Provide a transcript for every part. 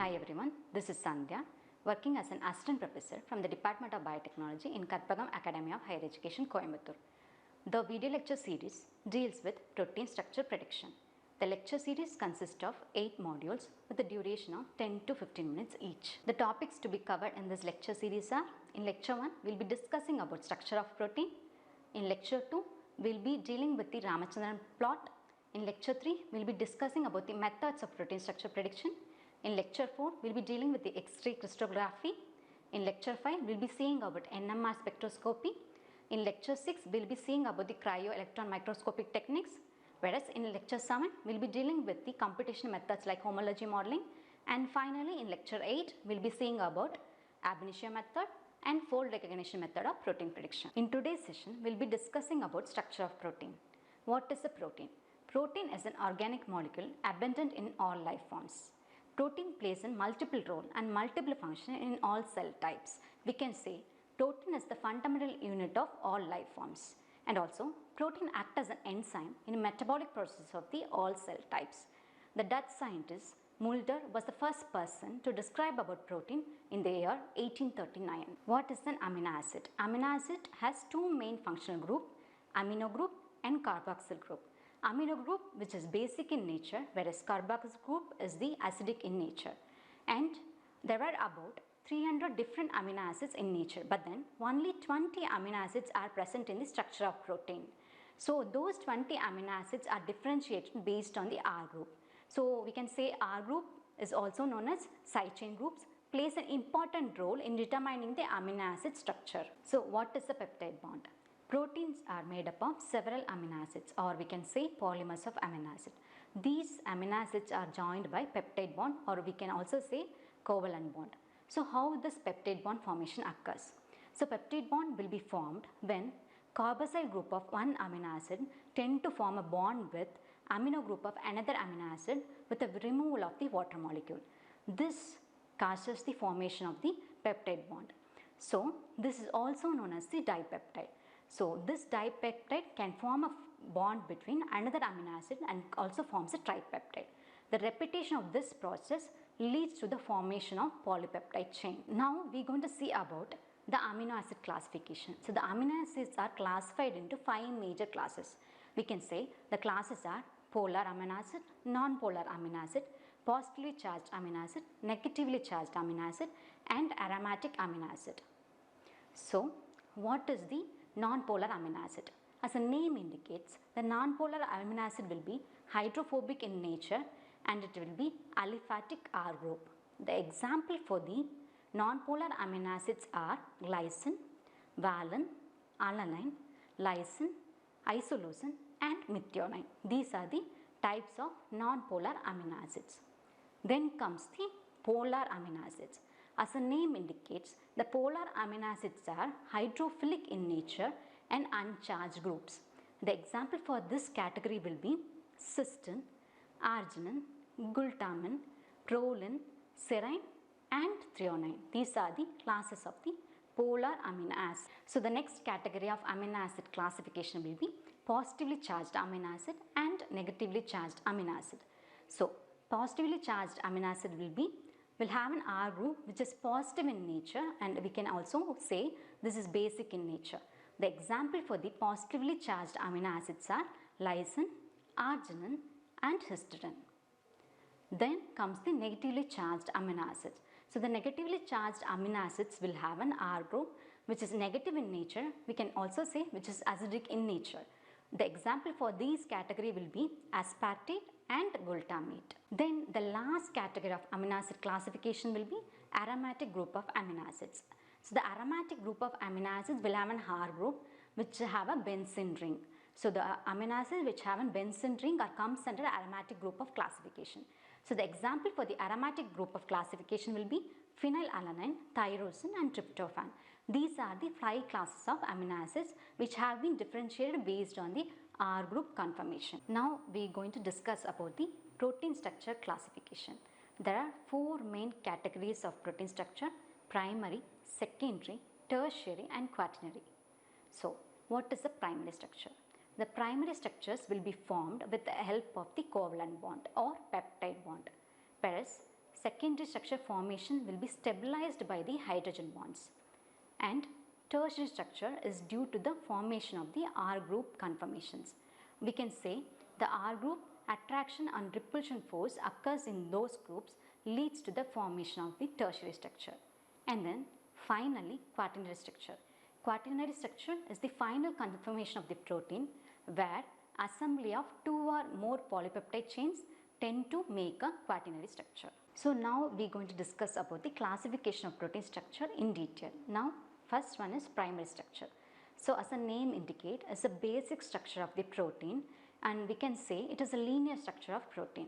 Hi everyone, this is Sandhya, working as an assistant professor from the Department of Biotechnology in Karpagam Academy of Higher Education, Coimbatore. The video lecture series deals with protein structure prediction. The lecture series consists of 8 modules with a duration of 10 to 15 minutes each. The topics to be covered in this lecture series are: in lecture 1, we will be discussing about structure of protein. In lecture 2, we will be dealing with the Ramachandran plot. In lecture 3, we will be discussing about the methods of protein structure prediction. In lecture 4, we will be dealing with the X-ray crystallography. In lecture 5, we will be seeing about NMR spectroscopy. In lecture 6, we will be seeing about the cryo-electron microscopic techniques. Whereas in lecture 7, we will be dealing with the computational methods like homology modeling. And finally, in lecture 8, we will be seeing about ab initio method and fold recognition method of protein prediction. In today's session, we will be discussing about structure of protein. What is a protein? Protein is an organic molecule abundant in all life forms. Protein plays a multiple role and multiple function in all cell types. We can say protein is the fundamental unit of all life forms, and also protein acts as an enzyme in a metabolic process of the all cell types. The Dutch scientist Mulder was the first person to describe about protein in the year 1839. What is an amino acid? Amino acid has two main functional groups, amino group and carboxyl group. Amino group, which is basic in nature, whereas carboxyl group is the acidic in nature. And there are about 300 different amino acids in nature, but then only 20 amino acids are present in the structure of protein. So those 20 amino acids are differentiated based on the R group. So we can say R group is also known as side chain groups, plays an important role in determining the amino acid structure. So what is the peptide bond? Proteins are made up of several amino acids, or we can say polymers of amino acid. These amino acids are joined by peptide bond, or we can also say covalent bond. So how this peptide bond formation occurs? So peptide bond will be formed when carboxyl group of one amino acid tend to form a bond with amino group of another amino acid with the removal of the water molecule. This causes the formation of the peptide bond. So this is also known as the dipeptide. So this dipeptide can form a bond between another amino acid and also forms a tripeptide. The repetition of this process leads to the formation of polypeptide chain. Now we are going to see about the amino acid classification. So the amino acids are classified into 5 major classes. We can say the classes are polar amino acid, non-polar amino acid, positively charged amino acid, negatively charged amino acid, and aromatic amino acid. So what is the non-polar amino acid? As the name indicates, the non-polar amino acid will be hydrophobic in nature and it will be aliphatic R group. The example for the non-polar amino acids are glycine, valine, alanine, lysine, isoleucine and methionine. These are the types of non-polar amino acids. Then comes the polar amino acids. As the name indicates, the polar amino acids are hydrophilic in nature and uncharged groups. The example for this category will be cysteine, arginine, glutamine, proline, serine and threonine. These are the classes of the polar amino acids. So the next category of amino acid classification will be positively charged amino acid and negatively charged amino acid. So positively charged amino acid will have an R group which is positive in nature, and we can also say this is basic in nature. The example for the positively charged amino acids are lysine, arginine and histidine. Then comes the negatively charged amino acids. So the negatively charged amino acids will have an R group which is negative in nature. We can also say which is acidic in nature. The example for these category will be aspartate and glutamate. Then the last category of amino acid classification will be aromatic group of amino acids. So the aromatic group of amino acids will have an R group which have a benzene ring. So the amino acids which have a benzene ring comes under aromatic group of classification. So the example for the aromatic group of classification will be phenylalanine, tyrosine and tryptophan. These are the 5 classes of amino acids which have been differentiated based on the R group conformation. Now we are going to discuss about the protein structure classification. There are 4 main categories of protein structure: primary, secondary, tertiary and quaternary. So what is the primary structure? The primary structures will be formed with the help of the covalent bond or peptide bond, whereas secondary structure formation will be stabilized by the hydrogen bonds, and tertiary structure is due to the formation of the R group conformations. We can say the R group attraction and repulsion force occurs in those groups leads to the formation of the tertiary structure. And then finally quaternary structure. Quaternary structure is the final conformation of the protein where assembly of two or more polypeptide chains tend to make a quaternary structure. So now we are going to discuss about the classification of protein structure in detail. Now first one is primary structure. So as the name indicate, is a basic structure of the protein, and we can say it is a linear structure of protein.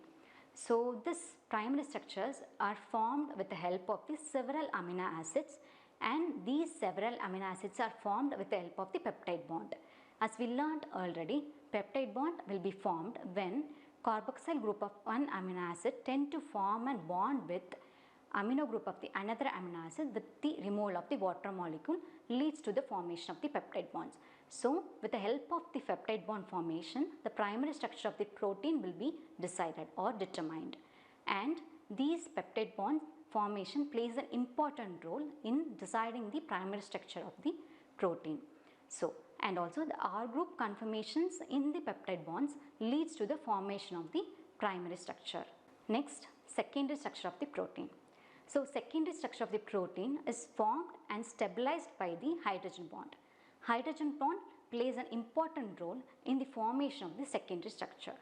So these primary structures are formed with the help of the several amino acids, and these several amino acids are formed with the help of the peptide bond. As we learned already, peptide bond will be formed when carboxyl group of one amino acid tend to form and bond with amino group of the another amino acid with the removal of the water molecule leads to the formation of the peptide bonds. So with the help of the peptide bond formation, the primary structure of the protein will be decided or determined, and these peptide bond formation plays an important role in deciding the primary structure of the protein. So and also the R group conformations in the peptide bonds leads to the formation of the primary structure. Next, secondary structure of the protein. So secondary structure of the protein is formed and stabilized by the hydrogen bond. Hydrogen bond plays an important role in the formation of the secondary structure.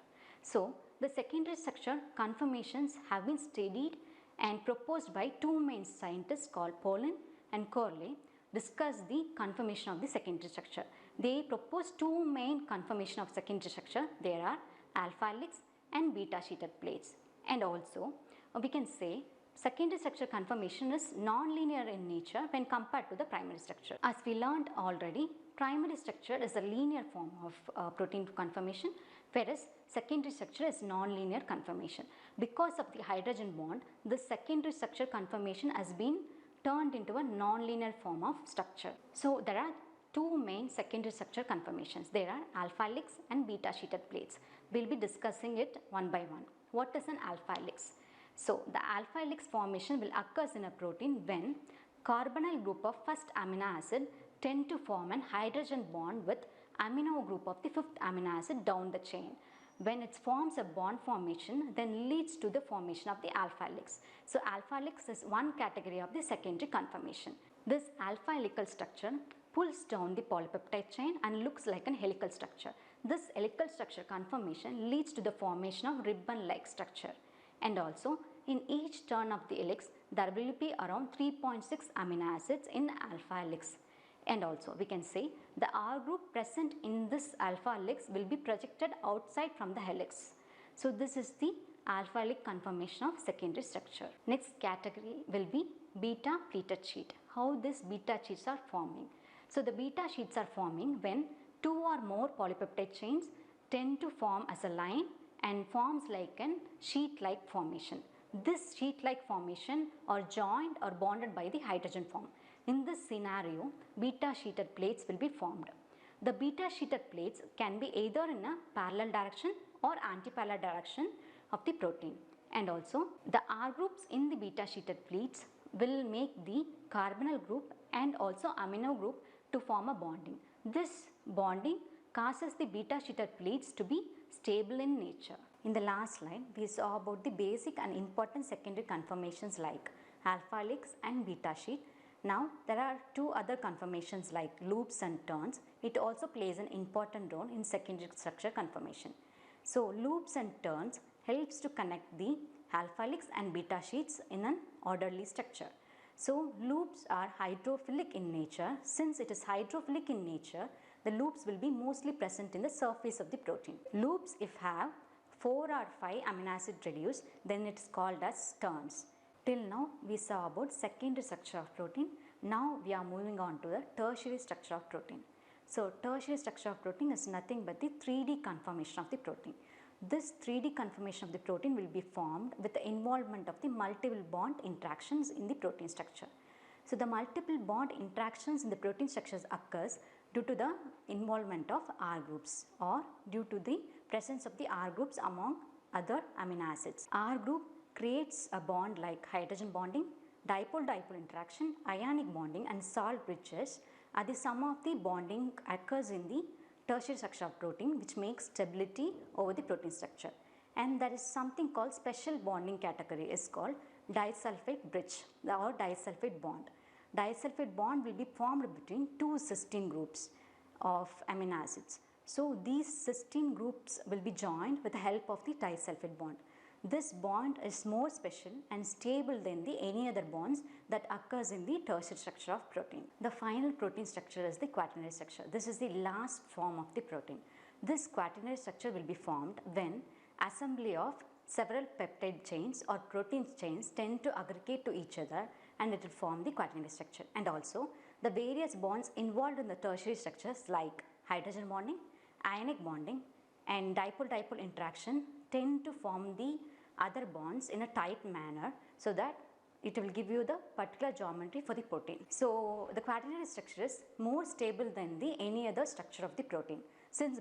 So the secondary structure conformations have been studied and proposed by two main scientists called Paulin and Corley discuss the conformation of the secondary structure. They propose two main conformation of secondary structure. There are alpha helix and beta sheeted plates, and also we can say secondary structure conformation is non-linear in nature when compared to the primary structure. As we learned already, primary structure is a linear form of protein conformation, whereas secondary structure is non-linear conformation. Because of the hydrogen bond, the secondary structure conformation has been turned into a non-linear form of structure. So there are two main secondary structure conformations. There are alpha helix and beta sheeted plates. We will be discussing it one by one. What is an alpha helix? So the alpha helix formation will occur in a protein when carbonyl group of first amino acid tend to form an hydrogen bond with amino group of the fifth amino acid down the chain. When it forms a bond formation, then leads to the formation of the alpha helix. So alpha helix is one category of the secondary conformation. This alpha helical structure pulls down the polypeptide chain and looks like an helical structure. This helical structure conformation leads to the formation of ribbon-like structure. And also in each turn of the helix, there will be around 3.6 amino acids in alpha helix. And also we can say the R group present in this alpha helix will be projected outside from the helix. So this is the alpha helix conformation of secondary structure. Next category will be beta pleated sheet. How these beta sheets are forming? So the beta sheets are forming when two or more polypeptide chains tend to form as a line and forms like an sheet-like formation. This sheet-like formation are joined or bonded by the hydrogen form. In this scenario, beta sheeted plates will be formed. The beta sheeted plates can be either in a parallel direction or anti-parallel direction of the protein. And also the R groups in the beta sheeted plates will make the carbonyl group and also amino group to form a bonding. This bonding causes the beta sheeted plates to be stable in nature. In the last slide, we saw about the basic and important secondary conformations like alpha helix and beta sheet. Now there are two other conformations like loops and turns. It also plays an important role in secondary structure conformation. So loops and turns helps to connect the alpha helix and beta sheets in an orderly structure. So loops are hydrophilic in nature. Since it is hydrophilic in nature, the loops will be mostly present in the surface of the protein. Loops, if have 4 or 5 amino acid residues, then it is called as turns. Till now we saw about secondary structure of protein. Now we are moving on to the tertiary structure of protein. So tertiary structure of protein is nothing but the 3D conformation of the protein. This 3D conformation of the protein will be formed with the involvement of the multiple bond interactions in the protein structure. So the multiple bond interactions in the protein structures occurs due to the involvement of R groups or due to the presence of the R groups among other amino acids. R group creates a bond like hydrogen bonding, dipole-dipole interaction, ionic bonding and salt bridges are the sum of the bonding occurs in the tertiary structure of protein, which makes stability over the protein structure. And there is something called special bonding category is called disulfide bridge or disulfide bond. Disulfide bond will be formed between two cysteine groups of amino acids. So these cysteine groups will be joined with the help of the disulfide bond. This bond is more special and stable than the any other bonds that occurs in the tertiary structure of protein. The final protein structure is the quaternary structure. This is the last form of the protein. This quaternary structure will be formed when assembly of several peptide chains or protein chains tend to aggregate to each other, and it will form the quaternary structure. And also the various bonds involved in the tertiary structures like hydrogen bonding, ionic bonding and dipole-dipole interaction tend to form the other bonds in a tight manner, so that it will give you the particular geometry for the protein. So the quaternary structure is more stable than the any other structure of the protein,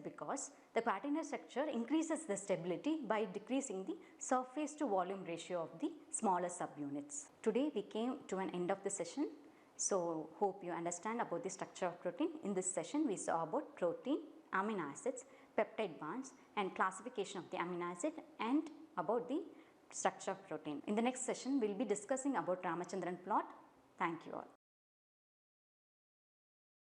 because the quaternary structure increases the stability by decreasing the surface to volume ratio of the smaller subunits. Today we came to an end of the session. So hope you understand about the structure of protein. In this session we saw about protein, amino acids, peptide bonds and classification of the amino acid and about the structure of protein. In the next session we will be discussing about Ramachandran plot. Thank you all.